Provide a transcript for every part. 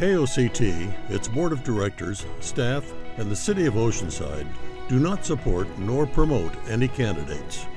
KOCT, its board of directors, staff, and the City of Oceanside do not support nor promote any candidates.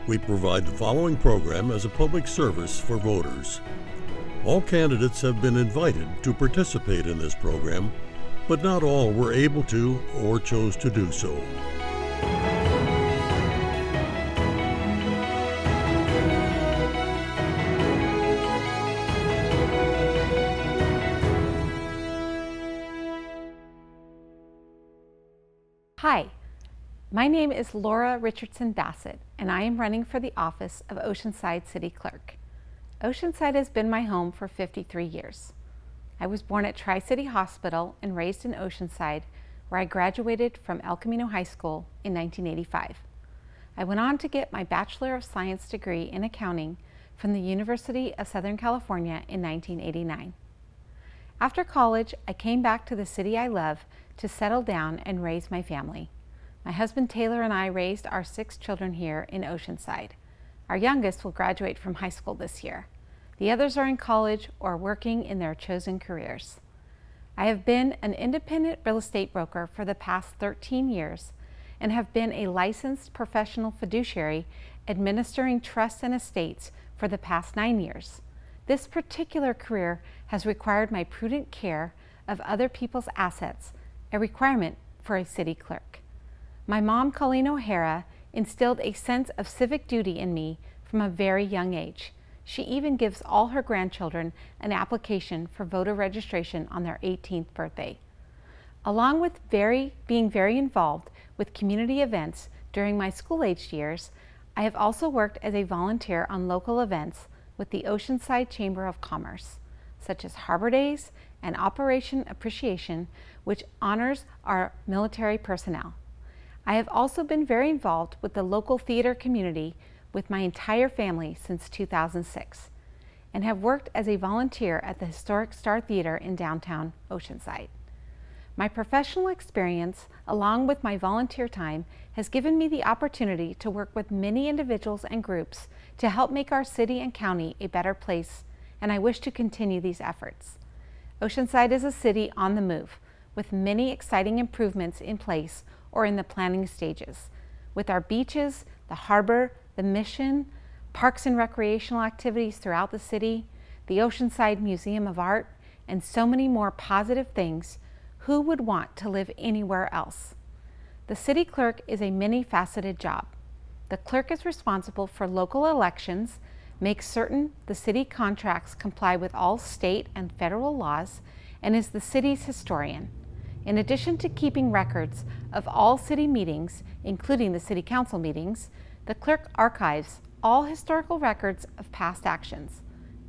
We provide the following program as a public service for voters. All candidates have been invited to participate in this program, but not all were able to or chose to do so. Hi, my name is Laura Richardson Bassett, and I am running for the office of Oceanside City Clerk. Oceanside has been my home for 53 years. I was born at Tri-City Hospital and raised in Oceanside, where I graduated from El Camino High School in 1985. I went on to get my Bachelor of Science degree in accounting from the University of Southern California in 1989. After college, I came back to the city I love to settle down and raise my family. My husband Taylor and I raised our 6 children here in Oceanside. Our youngest will graduate from high school this year. The others are in college or working in their chosen careers. I have been an independent real estate broker for the past 13 years and have been a licensed professional fiduciary administering trusts and estates for the past 9 years. This particular career has required my prudent care of other people's assets, a requirement for a city clerk. My mom, Colleen O'Hara, instilled a sense of civic duty in me from a very young age. She even gives all her grandchildren an application for voter registration on their 18th birthday. Along with being very involved with community events during my school-aged years, I have also worked as a volunteer on local events with the Oceanside Chamber of Commerce, such as Harbor Days and Operation Appreciation, which honors our military personnel. I have also been very involved with the local theater community with my entire family since 2006, and have worked as a volunteer at the Historic Star Theater in downtown Oceanside. My professional experience, along with my volunteer time, has given me the opportunity to work with many individuals and groups to help make our city and county a better place, and I wish to continue these efforts. Oceanside is a city on the move, with many exciting improvements in place or in the planning stages. With our beaches, the harbor, the mission, parks and recreational activities throughout the city, the Oceanside Museum of Art, and so many more positive things, who would want to live anywhere else? The city clerk is a many-faceted job. The clerk is responsible for local elections, makes certain the city contracts comply with all state and federal laws, and is the city's historian. In addition to keeping records of all city meetings, including the city council meetings, the clerk archives all historical records of past actions.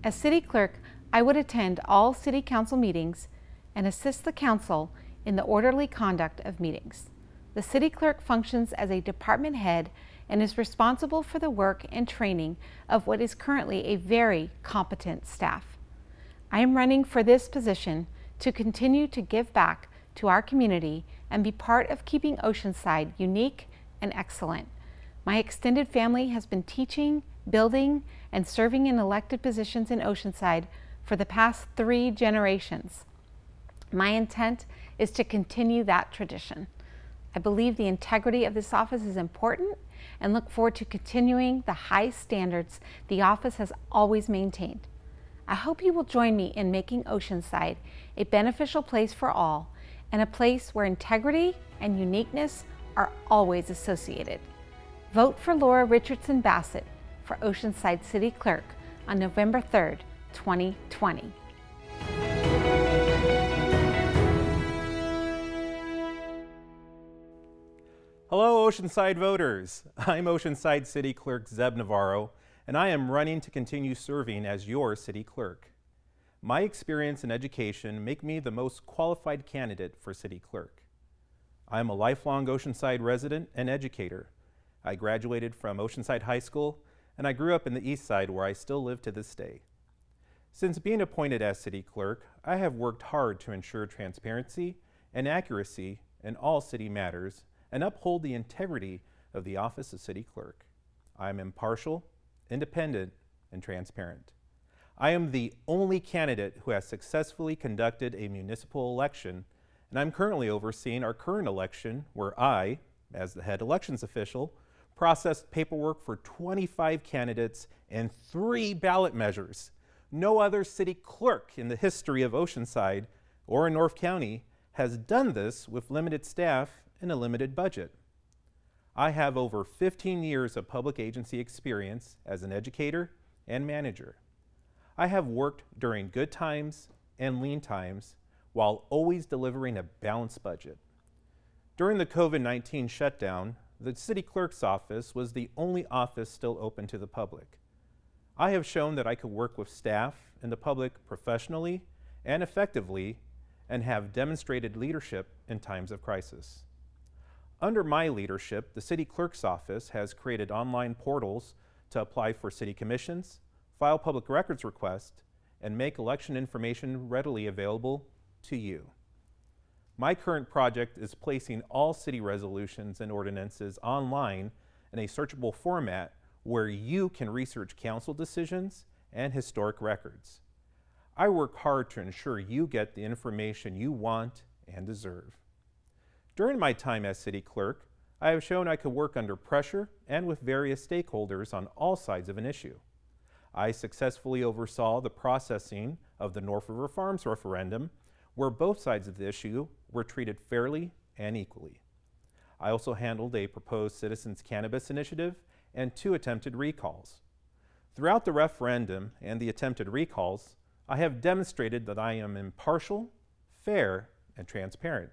As city clerk, I would attend all city council meetings and assist the council in the orderly conduct of meetings. The city clerk functions as a department head and is responsible for the work and training of what is currently a very competent staff. I am running for this position to continue to give back to our community and be part of keeping Oceanside unique and excellent. My extended family has been teaching, building, and serving in elected positions in Oceanside for the past 3 generations. My intent is to continue that tradition. I believe the integrity of this office is important and look forward to continuing the high standards the office has always maintained. I hope you will join me in making Oceanside a beneficial place for all and a place where integrity and uniqueness are always associated. Vote for Laura Richardson Bassett for Oceanside City Clerk on November 3rd, 2020. Hello, Oceanside voters. I'm Oceanside City Clerk Zeb Navarro, and I am running to continue serving as your city clerk. My experience and education make me the most qualified candidate for city clerk. I am a lifelong Oceanside resident and educator. I graduated from Oceanside High School, and I grew up in the East Side where I still live to this day. Since being appointed as city clerk, I have worked hard to ensure transparency and accuracy in all city matters and uphold the integrity of the office of city clerk. I am impartial, independent, and transparent. I am the only candidate who has successfully conducted a municipal election, and I'm currently overseeing our current election where I, as the head elections official, processed paperwork for 25 candidates and 3 ballot measures. No other city clerk in the history of Oceanside or in North County has done this with limited staff and a limited budget. I have over 15 years of public agency experience as an educator and manager. I have worked during good times and lean times while always delivering a balanced budget. During the COVID-19 shutdown, the city clerk's office was the only office still open to the public. I have shown that I could work with staff and the public professionally and effectively and have demonstrated leadership in times of crisis. Under my leadership, the city clerk's office has created online portals to apply for city commissions, file public records requests, and make election information readily available to you. My current project is placing all city resolutions and ordinances online in a searchable format where you can research council decisions and historic records. I work hard to ensure you get the information you want and deserve. During my time as city clerk, I have shown I could work under pressure and with various stakeholders on all sides of an issue. I successfully oversaw the processing of the North River Farms referendum, where both sides of the issue were treated fairly and equally. I also handled a proposed citizens cannabis initiative and 2 attempted recalls. Throughout the referendum and the attempted recalls, I have demonstrated that I am impartial, fair, and transparent.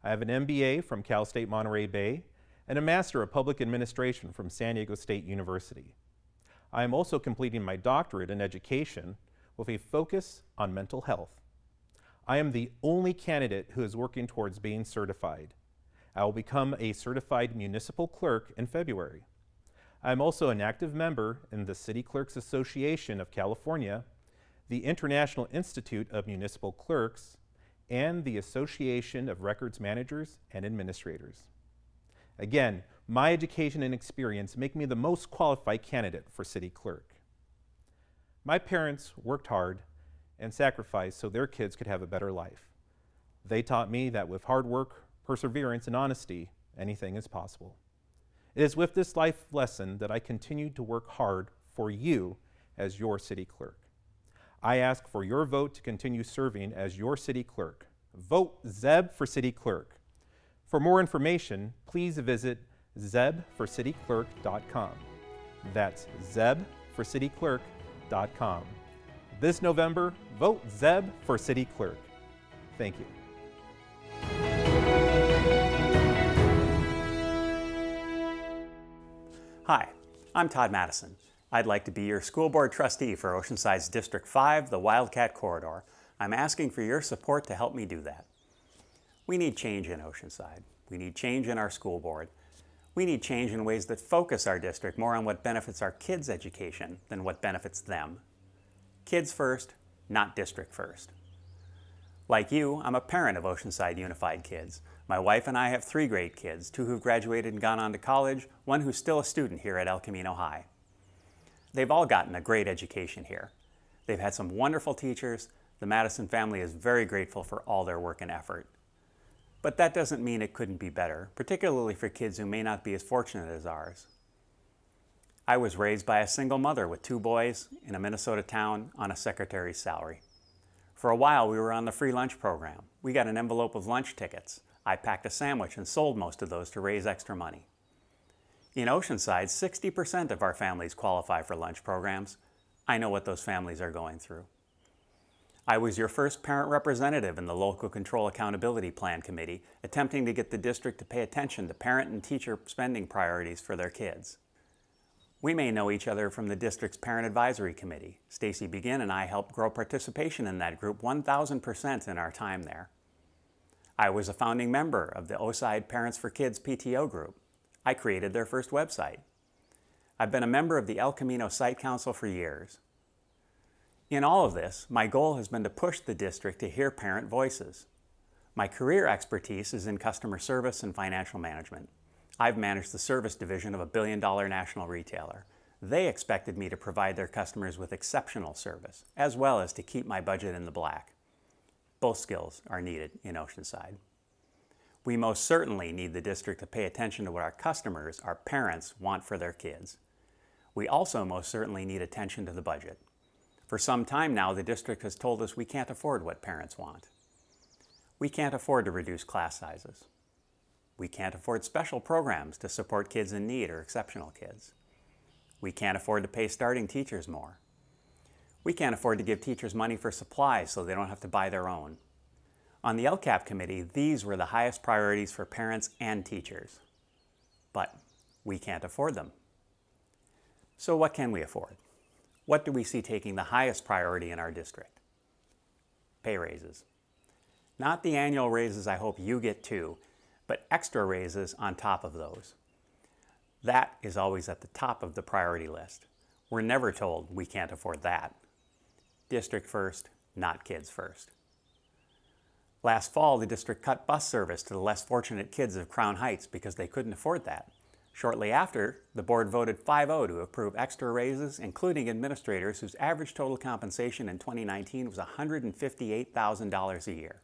I have an MBA from Cal State Monterey Bay and a Master of Public Administration from San Diego State University. I am also completing my doctorate in education with a focus on mental health. I am the only candidate who is working towards being certified. I will become a certified municipal clerk in February. I am also an active member in the City Clerks Association of California, the International Institute of Municipal Clerks, and the Association of Records Managers and Administrators. Again, my education and experience make me the most qualified candidate for city clerk. My parents worked hard and sacrificed so their kids could have a better life. They taught me that with hard work, perseverance, and honesty, anything is possible. It is with this life lesson that I continue to work hard for you as your city clerk. I ask for your vote to continue serving as your city clerk. Vote Zeb for city clerk. For more information, please visit zebforcityclerk.com. That's zebforcityclerk.com. This November, vote Zeb for city clerk. Thank you. Hi, I'm Todd Madison. I'd like to be your school board trustee for Oceanside's District 5, the Wildcat Corridor. I'm asking for your support to help me do that. We need change in Oceanside. We need change in our school board. We need change in ways that focus our district more on what benefits our kids' education than what benefits them. Kids first, not district first. Like you, I'm a parent of Oceanside Unified Kids. My wife and I have 3 great kids, 2 who've graduated and gone on to college, 1 who's still a student here at El Camino High. They've all gotten a great education here. They've had some wonderful teachers. The Madison family is very grateful for all their work and effort. But that doesn't mean it couldn't be better, particularly for kids who may not be as fortunate as ours. I was raised by a single mother with 2 boys in a Minnesota town on a secretary's salary. For a while, we were on the free lunch program. We got an envelope of lunch tickets. I packed a sandwich and sold most of those to raise extra money. In Oceanside, 60% of our families qualify for lunch programs. I know what those families are going through. I was your first parent representative in the Local Control Accountability Plan Committee, attempting to get the district to pay attention to parent and teacher spending priorities for their kids. We may know each other from the district's Parent Advisory Committee. Stacy Begin and I helped grow participation in that group 1,000% in our time there. I was a founding member of the Oceanside Parents for Kids PTO group. I created their first website. I've been a member of the El Camino Site Council for years. In all of this, my goal has been to push the district to hear parent voices. My career expertise is in customer service and financial management. I've managed the service division of a $1 billion national retailer. They expected me to provide their customers with exceptional service, as well as to keep my budget in the black. Both skills are needed in Oceanside. We most certainly need the district to pay attention to what our customers, our parents, want for their kids. We also most certainly need attention to the budget. For some time now, the district has told us we can't afford what parents want. We can't afford to reduce class sizes. We can't afford special programs to support kids in need or exceptional kids. We can't afford to pay starting teachers more. We can't afford to give teachers money for supplies so they don't have to buy their own. On the LCAP committee, these were the highest priorities for parents and teachers. But we can't afford them. So what can we afford? What do we see taking the highest priority in our district? Pay raises. Not the annual raises I hope you get too, but extra raises on top of those. That is always at the top of the priority list. We're never told we can't afford that. District first, not kids first. Last fall, the district cut bus service to the less fortunate kids of Crown Heights because they couldn't afford that. Shortly after, the board voted 5-0 to approve extra raises, including administrators whose average total compensation in 2019 was $158,000 a year.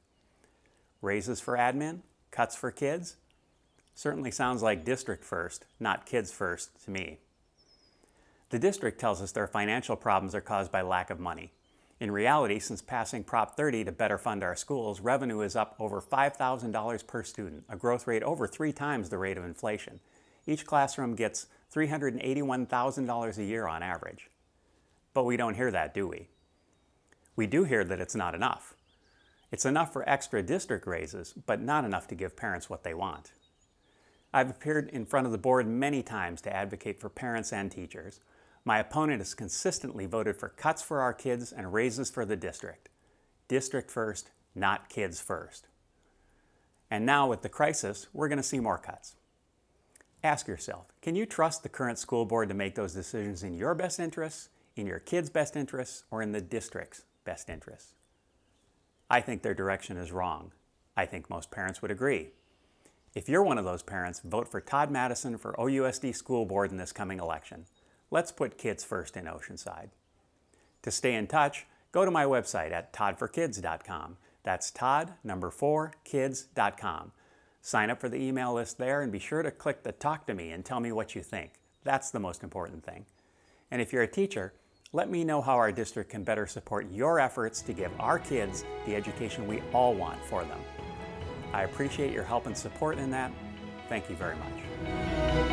Raises for admin, cuts for kids? Certainly sounds like district first, not kids first to me. The district tells us their financial problems are caused by lack of money. In reality, since passing Prop 30 to better fund our schools, revenue is up over $5,000 per student, a growth rate over 3 times the rate of inflation. Each classroom gets $381,000 a year on average. But we don't hear that, do we? We do hear that it's not enough. It's enough for extra district raises, but not enough to give parents what they want. I've appeared in front of the board many times to advocate for parents and teachers. My opponent has consistently voted for cuts for our kids and raises for the district. District first, not kids first. And now with the crisis, we're going to see more cuts. Ask yourself, can you trust the current school board to make those decisions in your best interests, in your kids' best interests, or in the district's best interests? I think their direction is wrong. I think most parents would agree. If you're one of those parents, vote for Todd Madison for OUSD School Board in this coming election. Let's put kids first in Oceanside. To stay in touch, go to my website at toddforkids.com. That's todd4kids.com. Sign up for the email list there and be sure to click the Talk to Me and tell me what you think. That's the most important thing. And if you're a teacher, let me know how our district can better support your efforts to give our kids the education we all want for them. I appreciate your help and support in that. Thank you very much.